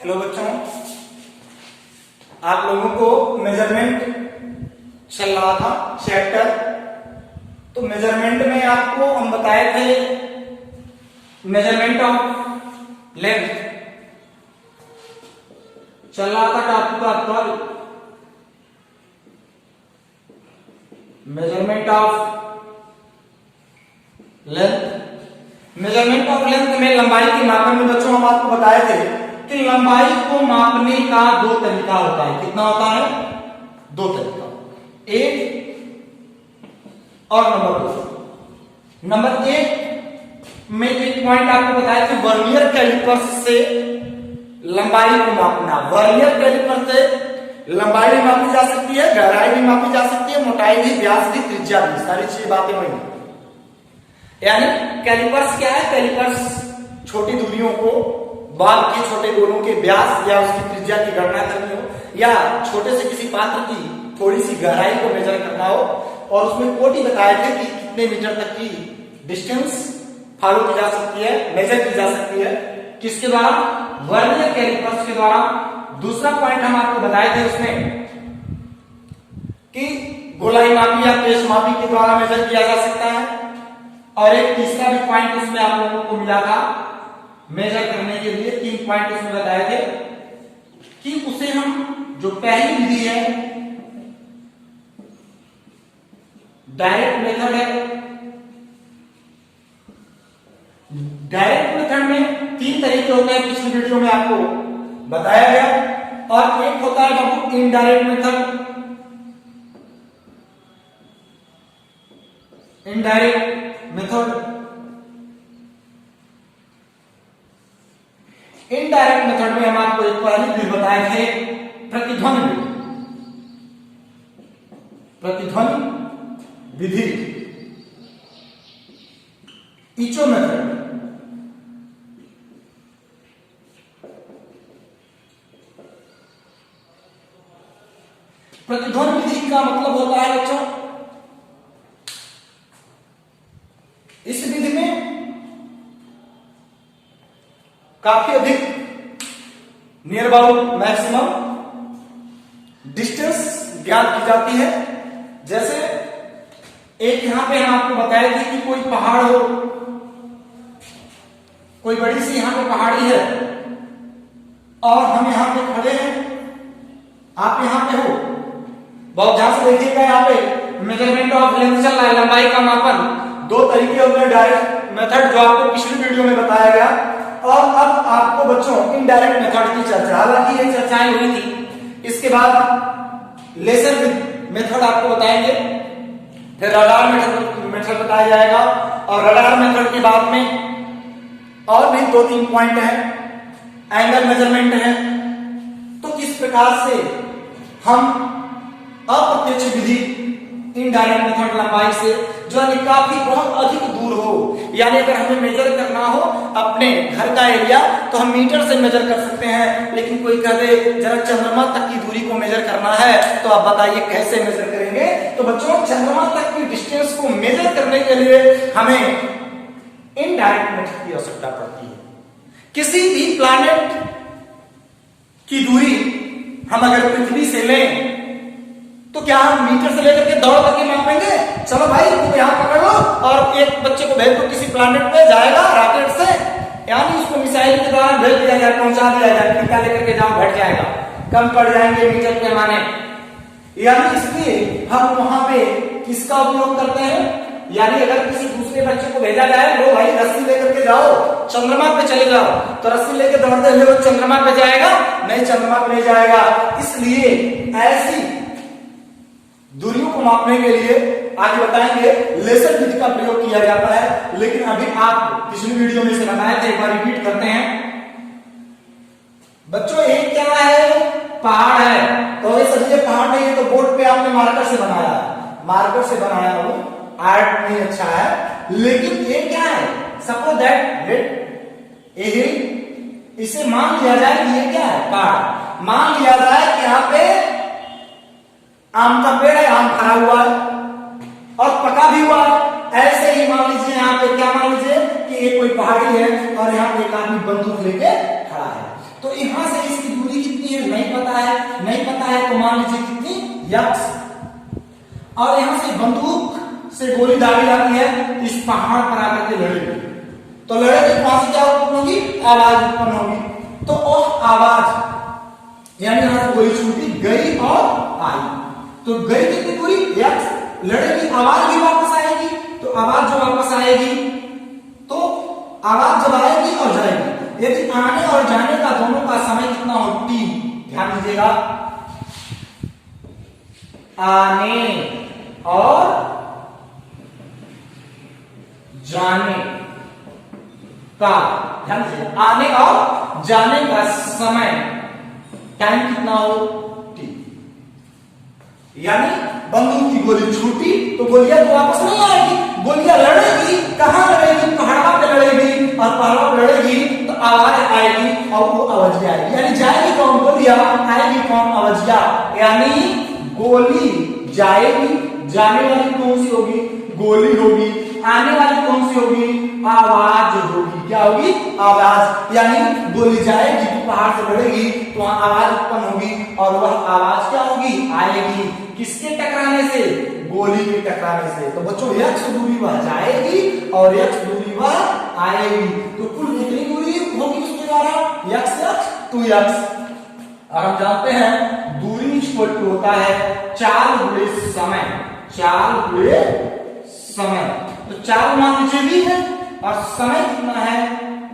Hello बच्चों, आप लोगों को मेजरमेंट चल रहा था चैप्टर। तो मेजरमेंट में आपको हम बताए थे मेजरमेंट ऑफ लेंथ चल रहा था टॉपिक आपका measurement of length. Measurement of length में लंबाई के मापन में बच्चों हम आपको बताए थे कि लंबाई को मापने का दो तरीका होता है। कितना होता है? दो तरीका, एक और नंबर दो। नंबर एक में एक पॉइंट आपको बताया कि वर्नियर कैलिपर से लंबाई को मापना। वर्नियर कैलिपर से लंबाई भी मापी जा सकती है, गहराई भी मापी जा सकती है, मोटाई भी, व्यास भी, त्रिज्या भी, सारी चीज बातें वही। यानी कैलिपर्स क्या है? कैलिपर्स छोटी दूरियों को, बाल के छोटे गोलों के व्यास या उसकी त्रिज्या की गणना करनी हो, या छोटे से किसी पात्र की थोड़ी सी गहराई को मेजर करना हो। और उसमें कोटि बताए थे कि कितने मीटर तक की डिस्टेंस फॉलो की जा सकती है, मेजर की जा सकती है। किसके द्वारा? वर्नियर कैलिपर्स के द्वारा। दूसरा पॉइंट हम आपको बताए थे उसमें कि गोलाई मापी या पेच मापी के द्वारा मेजर किया जा सकता है। और एक तीसरा भी पॉइंट उसमें आप लोगों को मिला था मेजर करने के लिए। 3 पॉइंट उसमें बताए थे कि उसे हम जो पहली विधि है डायरेक्ट मेथड है। डायरेक्ट मेथड में 3 तरीके होते हैं, पिछली वीडियो में आपको बताया गया। और एक होता है बाबू indirect method. Indirect method, indirect method में हम आपको एक पहली विधि बताए थे प्रतिध्वनि विधि। प्रतिध्वनि विधि, इचो मेथड। प्रतिध्वनि विधि का मतलब होता है बच्चों, इस विधि में काफी अधिक नियर अबाउट मैक्सिमम डिस्टेंस ज्ञात की जाती है। जैसे एक यहां पे हम आपको बताए थे कि कोई पहाड़ हो, कोई बड़ी सी यहां पे पहाड़ी है और हम यहां पे खड़े हैं, आप यहां पे हो। बहुत ध्यान से देखिएगा, यहाँ पे मेजरमेंट ऑफ लेंथ चल रहा है, लंबाई का मापन। 2 तरीके होते हैं, डायरेक्ट मेथड जो आपको पिछली वीडियो में बताया गया, और अब आपको बच्चों इनडायरेक्ट मेथड की चर्चा। हालांकि ये चर्चाएं हुई थी, इसके बाद लेजर मेथड आपको बताएंगे, फिर रडार मेथड बताया जाएगा, और रडार मेथड के बाद में और भी 2-3 पॉइंट है, एंगल मेजरमेंट है। तो किस प्रकार से हम अप्रत्यक्ष विधि इनडायरेक्ट मेथड लंबाई से, जो काफी बहुत अधिक दूर हो, यानी अगर हमें मेजर करना हो अपने घर का एरिया तो हम मीटर से मेजर कर सकते हैं। लेकिन कोई कह दे जरा चंद्रमा तक की दूरी को मेजर करना है, तो आप बताइए कैसे मेजर करेंगे? तो बच्चों, चंद्रमा तक की डिस्टेंस को मेजर करने के लिए हमें इनडायरेक्ट मेथड की आवश्यकता पड़ती है। किसी भी प्लैनेट की दूरी हम अगर पृथ्वी से लें तो क्या हम मीटर से लेकर के दौड़ करके मापेंगे? चलो भाई तुम यहां पकड़ लो और एक बच्चे को भेज दो किसी प्लैनेट पे, जाएगा रॉकेट से, यानी उसको मिसाइल के द्वारा भेज दिया जाए, पहुंचा दिया जाए, टीका लेकर के जाओ, घट जाएगा, कम पड़ जाएंगे मीटर के पैमाने। यानी इसलिए हम वहां पे किसका उपयोग करते हैं? यानी अगर किसी दूसरे बच्चे को भेजा जाए, लो भाई रस्सी लेकर के जाओ चंद्रमा पे चले जाओ, तो रस्सी लेकर दौड़ते हुए वो चंद्रमा पे जाएगा? नहीं, चंद्रमा पे नहीं जाएगा। इसलिए ऐसी दूरियों को मापने के लिए आगे बताएंगे लेजर विधि का प्रयोग किया जाता है। लेकिन अभी आप पिछली वीडियो में से बताए थे, एक बार रिपीट करते हैं बच्चों। एक क्या है? पहाड़ है। तो ये सर ये पहाड़ नहीं है, तो बोर्ड पे आपने मार्कर से बनाया, मार्कर से बनाया हो, आर्ट नहीं अच्छा है। लेकिन ये क्या है? सपोज दैट ए हिल, इसे मान लिया जाए कि ये क्या है? पहाड़। मान लिया जाए कि यहाँ पे आम का पेड़ है, आम फरा हुआ है और पका भी हुआ है। ऐसे ही मान लीजिए यहाँ पे क्या मान लीजिए कि ये कोई पहाड़ी है और यहाँ पे एक आदमी बंदूक लेके खड़ा है। तो यहां से इसकी दूरी कितनी है नहीं पता है, नहीं पता है तो मान लीजिए कितनी x, और यहां से बंदूक से गोली दागी जाती है इस पहाड़ पर आकर के लड़ेगी, तो लड़ेगी तो वहां से क्या उत्पन्न होगी, आवाज उत्पन्न होगी। तो वो आवाज यानी यहां से गोली छूटी गई और आई, तो गई कितनी दूरी x, लड़ेगी आवाज भी वापस आएगी, तो आवाज जो वापस आएगी तो आवाज जब आएगी और जाएगी, यदि आने और जाने का दोनों का समय कितना हो t, ध्यान दीजिएगा, आने और जाने का, ध्यान दीजिए, आने और जाने का समय टाइम कितना हो t, यानी बंदूक की गोली छूटी तो गोलियां तो वापस नहीं आएगी, गोलियां लड़ेगी, कहां लड़ेगी, पहाड़ पे लड़ेगी, और पहाड़ पे लड़ेगी तो आवाज आएगी और वो आवाज आएगी, यानी जाएगी कौन गोलियां, आएगी कौन आवाजिया, यानी गोली जाएगी, जाने वाली कौन सी होगी, गोली होगी, आने वाली कौन सी होगी, आवाज होगी, क्या होगी, आवाज, यानी गोली जाएगी तो पहाड़ से लड़ेगी तो वहां आवाज उत्पन्न होगी, और वह आवाज क्या होगी, आएगी, किसके टकराने से, गोली के टकराने से। तो बच्चों x दूरी वह जाएगी और x दूरी वह आएगी, तो कुल कितनी दूरी होगी उसके द्वारा, x 2x, और हम जानते हैं दूरी इक्वल टू होता है 4 गुणे समय, 4 गुणे समय, तो 4 मान लीजिए भी है और समय कितना है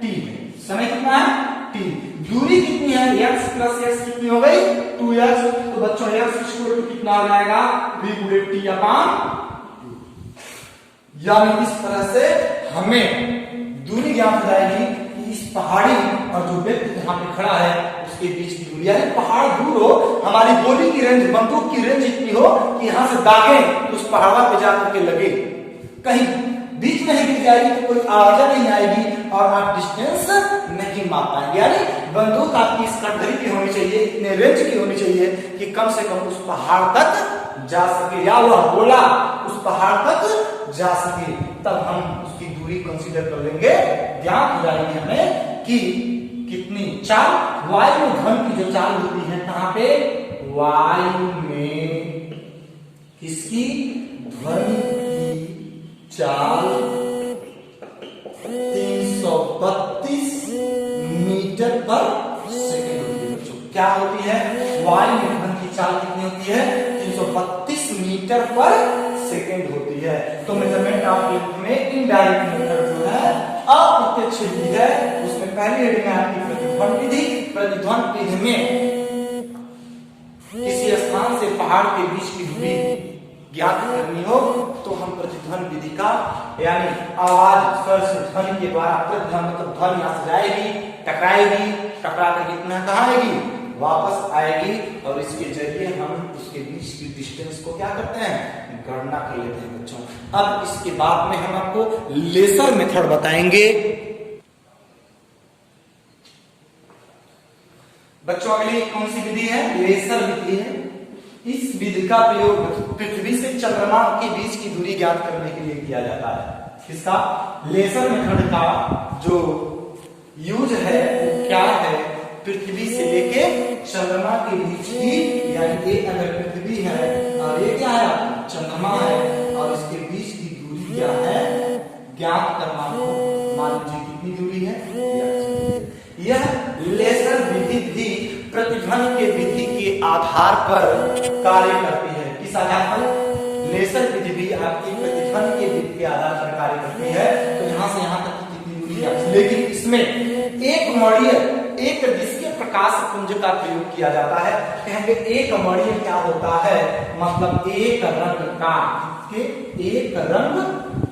t है, समय कितना है t, दूरी कितनी है x प्लस x कितनी हो गई 2x, तो बच्चों x इक्वल टू कितना हो जाएगा v गुणे t अपान, यानी इस तरह से हमें दूरी ज्ञात हो जाएगी कि इस पहाड़ी और जो व्यक्ति यहाँ पे खड़ा है उसके बीच की दूरी, यानी पहाड़ दूर हो, हमारी गोली की रेंज, बंदूक की रेंज इतनी हो कि यहां से दागे तो उस पहाड़ पे जाकर के लगे, कहीं बीच में ही गिर जाएगी तो कोई आवाज नहीं आएगी और आप डिस्टेंस नहीं माप पाएंगे, यानी बंदूक आपकी इस कटघरी की होनी चाहिए, इतने रेंज की होनी चाहिए कि कम से कम उस पहाड़ तक जा सके, या वह गोला उस पहाड़ तक जा सके, तब हम उसकी दूरी कंसीडर कर लेंगे, ज्ञात हो जाएगी हमें कि कितनी चाल, वायु में घन की जो चाल होती है कहां पे, वायु में किसकी, ध्वनि की चाल 332 मीटर पर सेकंड होती है। बच्चों क्या होती है, वायु में घन की चाल कितनी होती है, 332 मीटर पर सेकंड होती है। तो मेजरमेंट ऑफ लेंथ में इनडायरेक्ट मेथड जो है अप्रत्यक्ष विधि है, उसमें पहली हेडिंग है आपकी प्रतिध्वनि विधि। प्रतिध्वनि विधि में किसी स्थान से पहाड़ के बीच की दूरी ज्ञात करनी हो तो हम प्रतिध्वनि विधि का, यानी आवाज स्वर से ध्वनि के द्वारा, प्रतिध्वनि मतलब ध्वनि यहां से जाएगी, टकराएगी, टकरा कर कितना कहां आएगी, वापस आएगी, और इसके जरिए हम उसके बीच की डिस्टेंस को क्या करते हैं, गणना कर लेते हैं। बच्चों अब इसके बाद में हम आपको लेजर मेथड बताएंगे। बच्चों अगली कौन सी विधि है, लेजर विधि है। इस विधि का प्रयोग पृथ्वी से चंद्रमा के बीच की दूरी ज्ञात करने के लिए किया जाता है। इसका लेजर मेथड का जो यूज है वो क्या है, पृथ्वी से लेके चंद्रमा के बीच की, यानी ये अगर पृथ्वी है और ये क्या है चंद्रमा है, और इसके बीच की दूरी क्या है ज्ञात करना हो, मान लीजिए कितनी दूरी है। यह लेजर विधि भी प्रतिध्वनि के विधि के आधार पर कार्य करती है। किस आधार पर, लेजर विधि भी आपकी प्रतिध्वनि के विधि के आधार पर कार्य करती है। तो यहां से यहां तक की कितनी दूरी है, लेकिन इसमें एक मणीय, एक दिशीय प्रकाश पुंज का प्रयोग किया जाता है। कहेंगे एक मणीय क्या होता है, मतलब एक रंग का, एक रंग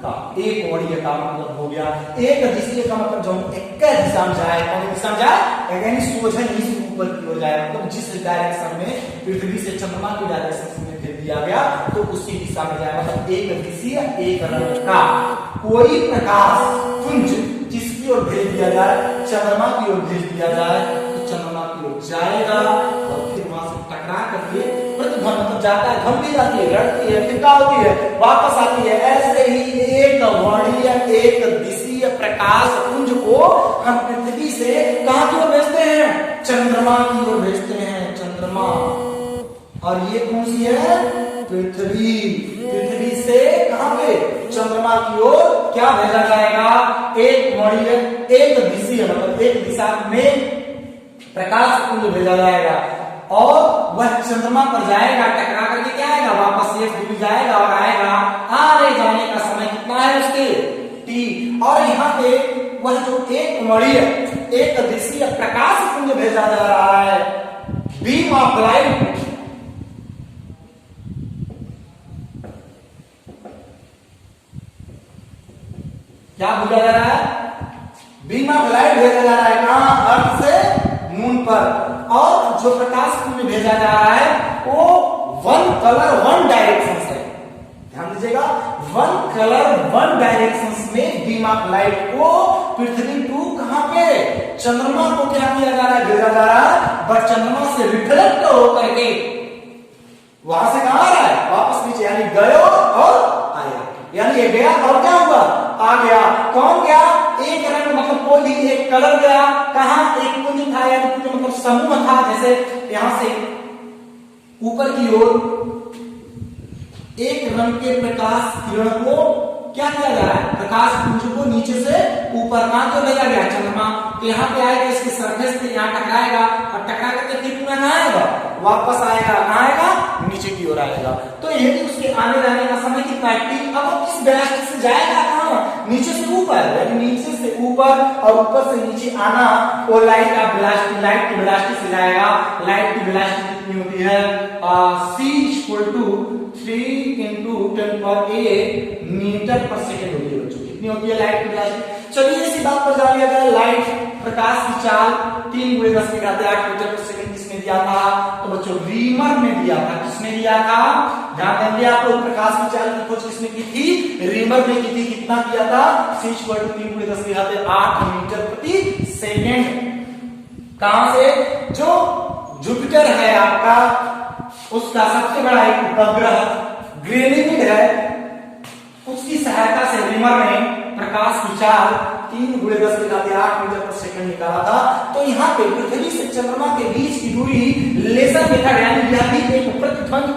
का, एक मणीय का मतलब हो गया। एक दिशीय का मतलब जो एक दिशा में जाए, कौन दिशा में जाए, यानी सोझा नीचे ऊपर की ओर जाए, मतलब जिस डायरेक्शन में पृथ्वी से चंद्रमा की डायरेक्शन में भेज दिया गया तो उसी दिशा में जाए, मतलब एक दिशीय एक रंग का कोई प्रकाश पुंज जिसकी ओर भेज दिया जाए, चंद्रमा की ओर भेज दिया जाए तो चंद्रमा की ओर जाएगा और फिर वहां से टकरा करके प्रतिध्वनि मतलब जाता है, धम भी जाती है, लड़ती है, फिर क्या होती है, वापस आती है। ऐसे ही एक वर्णीय एक दिशीय प्रकाश पुंज को हम पृथ्वी से कहां की ओर भेजते हैं, चंद्रमा की ओर भेजते हैं, चंद्रमा। और ये कौन सी है? पृथ्वी। पृथ्वी से कहां पे? चंद्रमा की ओर क्या भेजा जाएगा? एक मणि, एक दिशा, मतलब एक दिशा में प्रकाश पुंज भेजा जाएगा और वह चंद्रमा पर जाएगा, टकरा करके क्या आएगा? वापस एक दूरी जाएगा और आएगा। आने जाने का समय कितना है उसके? टी। और यहाँ पे वह जो एक मणि, एक दिशा प्रकाश पुंज भेजा जा रहा है, बीम ऑफ लाइट, क्या भेजा जा रहा है? बीम ऑफ लाइट भेजा जा रहा है। कहां? अर्थ से मून पर। और जो प्रकाश पुंज भेजा जा रहा है वो वन कलर वन डायरेक्शन है। ध्यान दीजिएगा, वन कलर वन डायरेक्शन में बीम ऑफ लाइट को पृथ्वी टू कहां पे? चंद्रमा को क्या किया जा रहा है? भेजा जा रहा है। बट चंद्रमा से रिफ्लेक्ट होकर के वहां से कहां आ रहा है? वापस नीचे, यानी गयो और आया। यानी ये गया और क्या हुआ? आ गया। कौन गया? एक रंग, मतलब कोई भी एक कलर गया। कहां? एक पुंज था, यानी पुंज मतलब समूह था। जैसे यहां से ऊपर की ओर एक रंग के प्रकाश किरण को क्या किया जा रहा है? प्रकाश पुंज को नीचे से ऊपर कहां को भेजा गया? चंद्रमा। तो यहाँ पे आएगा, इसके सरफेस पे यहाँ टकराएगा और टकरा करके फिर पुनः कहां आएगा? वापस आएगा। कहां आएगा? नीचे की ओर आएगा। तो ये भी उसके आने जाने का समय कितना है? टी। अब वो किस वेलोसिटी से जाएगा? कहां? नीचे से ऊपर, यानी नीचे से ऊपर और ऊपर से नीचे आना। वो लाइट का वेलोसिटी, लाइट की वेलोसिटी से जाएगा। लाइट की वेलोसिटी कितनी होती है? c = 3 × 10⁸ मीटर पर सेकंड होती है बच्चों। कितनी होती है लाइट की वेलोसिटी? चलिए इसी बात पर जान लिया जाए। लाइट प्रकाश की चाल 3 × 10⁸ मीटर पर सेकंड किसने दिया था? तो बच्चों रीमर ने दिया था। किसने दिया था? ध्यान देंगे आप लोग, प्रकाश की चाल की खोज किसने की थी? रीमर ने की थी। कितना किया था? c = 3 × 10⁸ मीटर प्रति सेकंड। कहां से? जो जुपिटर है आपका, उसका सबसे बड़ा एक उपग्रह गैनीमेड है, उसकी सहायता से रीमर ने प्रकाश की चाल 3 × 10⁸ मीटर पर सेकंड निकाला था। तो यहाँ पे पृथ्वी से चंद्रमा के बीच की दूरी लेजर मेथड, यानी यह भी एक प्रतिध्वनि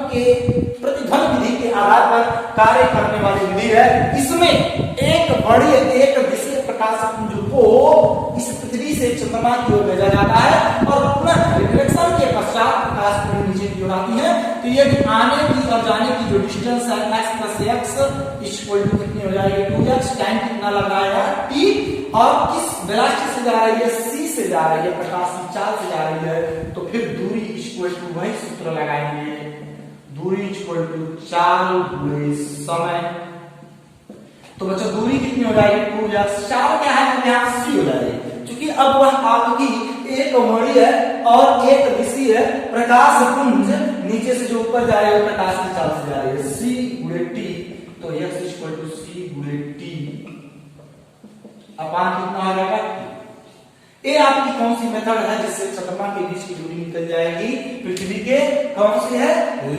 विधि के आधार पर कार्य करने वाली विधि है। इसमें एक बड़ी, एक दिशा प्रकाश पुंज को इस पृथ्वी से चंद्रमा की ओर भेजा जाता है और अपना रिफ्लेक्शन के पश्चात प्रकाश पुंज नीचे की ओर आती है। तो ये आने की और जाने की जो डिस्टेंस है x + x = कितनी हो जाएगी? 2x। टाइम कितना लग रहा है? t। और किस वेलोसिटी से जा रही है? c से जा रही है, प्रकाश की चाल से जा रही है। तो फिर दूरी = वही सूत्र लगाएंगे, दूरी = चाल × समय। तो बच्चों दूरी कितनी हो जाएगी? 2x। चाल क्या है? तो यहाँ c हो जाएगी, क्योंकि अब वह आपकी एक मणि है और एक दिशा है। प्रकाश पुंज नीचे से जो ऊपर जा रही है प्रकाश की चाल से जा रही है, c × t। तो x = c × t अपान कितना आ जाएगा? ये आपकी कौन सी मेथड है जिससे चंद्रमा के बीच की दूरी निकल जाएगी? पृथ्वी के। कौन सी है?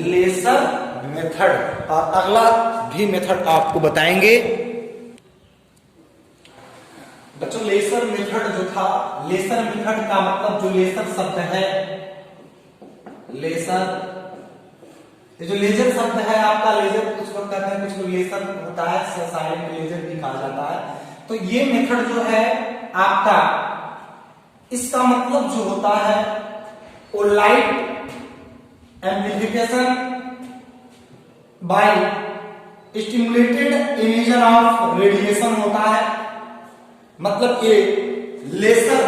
Laser method. और अगला भी मेथड आपको बताएंगे बच्चों। लेजर मेथड जो था, लेजर मेथड का मतलब जो लेजर शब्द है, लेजर, ये जो लेजर शब्द है आपका, लेजर कुछ लोग कहते हैं, कुछ लोग लेजर होता है, साइलेंट लेजर भी कहा जाता है। तो ये मेथड जो है आपका, इसका मतलब जो होता है वो light amplification by stimulated emission of radiation होता है। मतलब ये लेजर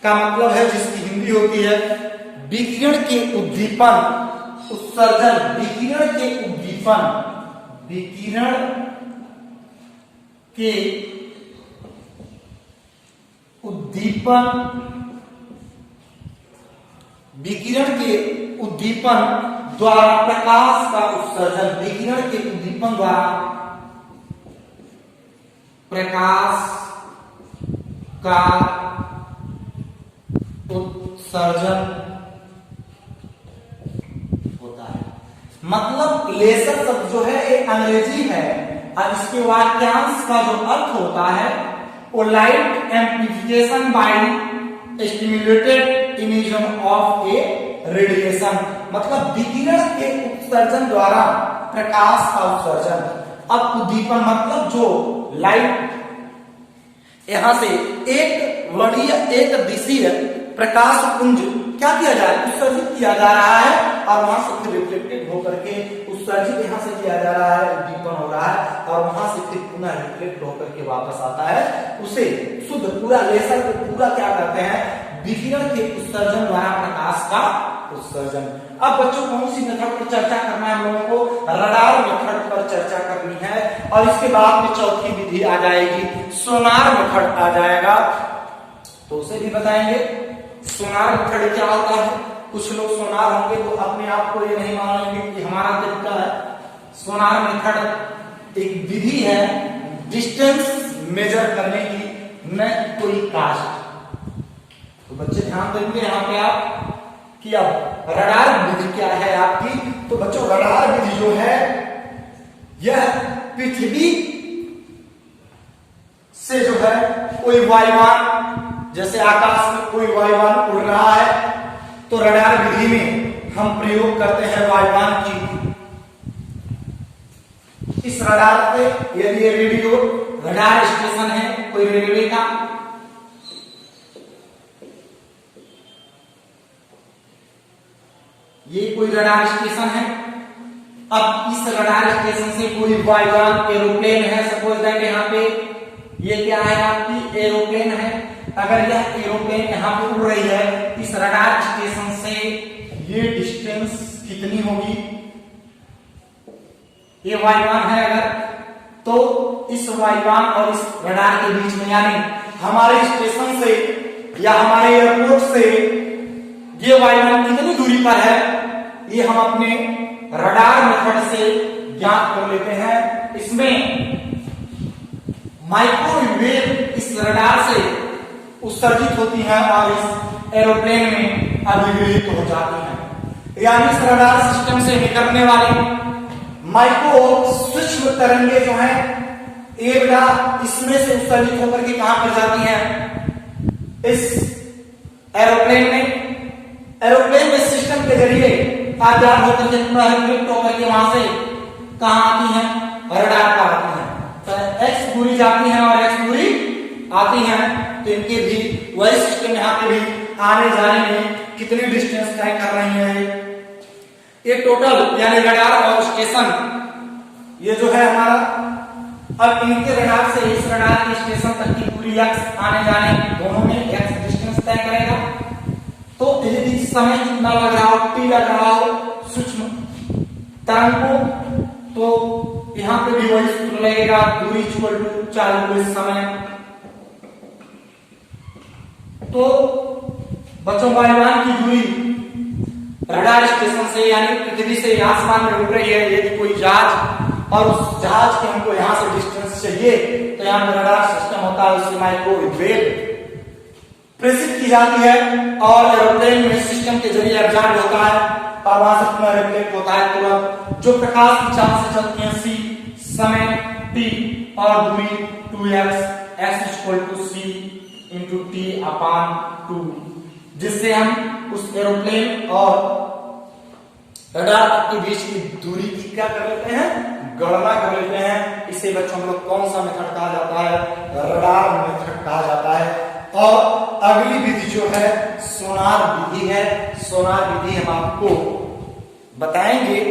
का मतलब है, जिसकी हिंदी होती है विकिरण के उद्दीपन, उत्सर्जन, विकिरण के उद्दीपन, विकिरण के उद्दीपन, विकिरण के उद्दीपन द्वारा प्रकाश का उत्सर्जन, विकिरण के उद्दीपन द्वारा प्रकाश का उत्सर्जन होता है। मतलब लेजर शब्द जो है एक अंग्रेजी है और इसके वाक्यांश का जो अर्थ होता है वो light amplification by stimulated emission of a radiation, मतलब विकिरण के उत्सर्जन द्वारा प्रकाश का उत्सर्जन। अब उद्दीपन मतलब जो लाइट यहां से एक वर्णीय एक दिशीय प्रकाश पुंज क्या किया जा रहा है, उत्सर्जित किया जा रहा है और वहां से फिर रिफ्लेक्टेड होकर के उत्सर्जित यहां से किया जा रहा है, उद्दीपन हो रहा है और वहां से फिर पुनः रिफ्लेक्ट होकर के वापस आता है। उसे शुद्ध पूरा लेसर को पूरा क्या करते हैं, विकिरण के उत्सर्जन द्वारा प्रकाश का उत्सर्जन। अब बच्चों कौन सी मेथड पर चर्चा करना है हम लोगों को, रडार मेथड पर चर्चा करनी है और इसके बाद में चौथी विधि आ जाएगी, सोनार मेथड आ जाएगा, तो उसे भी बताएंगे। सोनार मेथड क्या होता है, कुछ लोग सोनार होंगे तो अपने आप को ये नहीं मानेंगे कि हमारा तरीका है। सोनार मेथड एक विधि है डिस्टेंस मेजर करने की, न कोई कास्ट। तो बच्चे ध्यान देंगे यहाँ पे आप कि अब रडार विधि क्या है आपकी। तो बच्चों रडार विधि जो है यह पृथ्वी से जो है कोई वायुयान, जैसे आकाश में कोई वायुयान उड़ रहा है तो रडार विधि में हम प्रयोग करते हैं वायुयान की। इस रडार पे यदि रेडियो रडार स्टेशन है कोई रेलवे का, ये कोई रडार स्टेशन है। अब इस रडार स्टेशन से कोई वायुयान एरोप्लेन है, सपोज दैट यहाँ पे ये क्या है आपकी एरोप्लेन है। अगर यह एरोप्लेन यहाँ पे उड़ रही है इस रडार स्टेशन से, ये डिस्टेंस कितनी होगी, ये वायुयान है अगर, तो इस वायुयान और इस रडार के बीच में यानी हमारे स्टेशन से या हमारे एयरपोर्ट से ये वायुयान कितनी दूरी पर है, ये हम अपने रडार मेथड से ज्ञात कर लेते हैं। इसमें माइक्रोवेव इस रडार से उत्सर्जित होती हैं और इस एरोप्लेन में अभिगृहित हो जाती हैं। यानी इस रडार सिस्टम से निकलने वाली माइक्रो सूक्ष्म तरंगे जो हैं ये बेटा इसमें से उत्सर्जित होकर के कहां पर जाती हैं, इस एरोप्लेन में। एरोप्लेन में सिस्टम के जरिए आजाद होकर के पुनः रिफ्लेक्ट होकर के वहां से कहां आती हैं, रडार पर आती हैं। तो एक्स दूरी जाती है और एक्स दूरी आती हैं, तो इनके भी वही सिस्टम यहाँ पे भी आने जाने में कितनी डिस्टेंस तय कर रही है। ये टोटल यानी रडार और स्टेशन ये जो है हमारा, अब इनके रडार से इस रडार के स्टेशन तक की पूरी एक्स आने जाने दोनों में एक्स डिस्टेंस तय करेगा। तो यदि समय कितना लग रहा हो, टी लग रहा हो सूक्ष्म तरंग को, तो यहाँ पे भी वही सूत्र लगेगा, दूरी इक्वल टू चालू हुए समय। तो बच्चों वायुयान की दूरी रडार स्टेशन से यानी पृथ्वी से आसमान में उड़ रही है, यदि कोई जहाज और उस जहाज के हमको यहां से डिस्टेंस चाहिए तो यहाँ पे रडार सिस्टम होता है, उससे माइक्रोवेव प्रेषित की जाती है और एरोप्लेन में सिस्टम के जरिए एब्जॉर्ब होता है और वहां से पुनः रिफ्लेक्ट होता है तुरंत। जो प्रकाश की चाल से चलती है सी, समय टी और दूरी 2x, x = c × t/2, जिससे हम उस एरोप्लेन और रडार के बीच की दूरी की क्या कर लेते हैं, गणना कर लेते हैं। इसे बच्चों हम लोग कौन सा मेथड कहा जाता है, रडार मेथड कहा जाता है। और अगली विधि जो है सोनार विधि है। सोनार विधि हम आपको बताएंगे।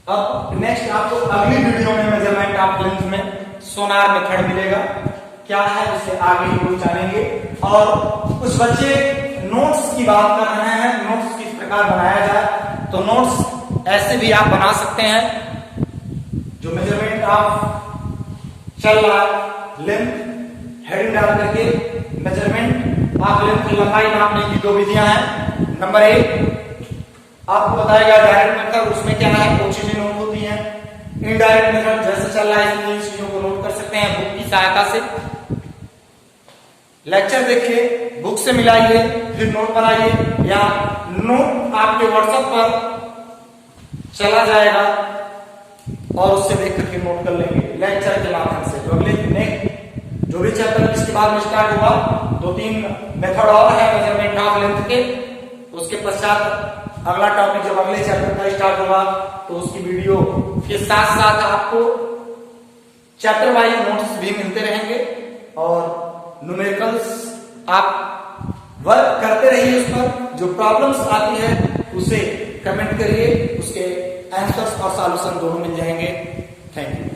अब नेक्स्ट आपको अगली वीडियो में मेजरमेंट ऑफ लेंथ में सोनार मेथड मिलेगा, क्या है उसे आगे हम लोग जानेंगे। और कुछ बच्चे नोट्स की बात कर रहे हैं, नोट्स किस प्रकार बनाया जाए, तो नोट्स ऐसे भी आप बना सकते हैं। जो मेजरमेंट ऑफ चल रहा है लेंथ, हेडिंग डाल करके मेजरमेंट ऑफ लेंथ की लंबाई नापने की दो विधियां हैं। नंबर 1 आपको बताएगा डायरेक्ट मेथड, उसमें क्या है वो चीजें नोट होती हैं। इनडायरेक्ट मेथड जैसे चल रहा है इन चीजों को नोट कर सकते हैं बुक की सहायता से। लेक्चर देखिए, बुक से मिलाइए, फिर नोट बनाइए या नोट आपके व्हाट्सएप पर चला जाएगा और उससे देख करके नोट कर लेंगे लेक्चर के माध्यम से। तो अगले जो भी चैप्टर इसके बाद में स्टार्ट हुआ, 2-3 मेथड और है मेजरमेंट ऑफ लेंथ के, उसके पश्चात अगला टॉपिक जब अगले चैप्टर का स्टार्ट होगा तो उसकी वीडियो के साथ साथ आपको चैप्टर वाइज नोट्स भी मिलते रहेंगे और न्यूमेरिकल्स आप वर्क करते रहिए उस पर। जो प्रॉब्लम्स आती है उसे कमेंट करिए, उसके आंसर्स और सॉल्यूशन दोनों मिल जाएंगे। Thank you.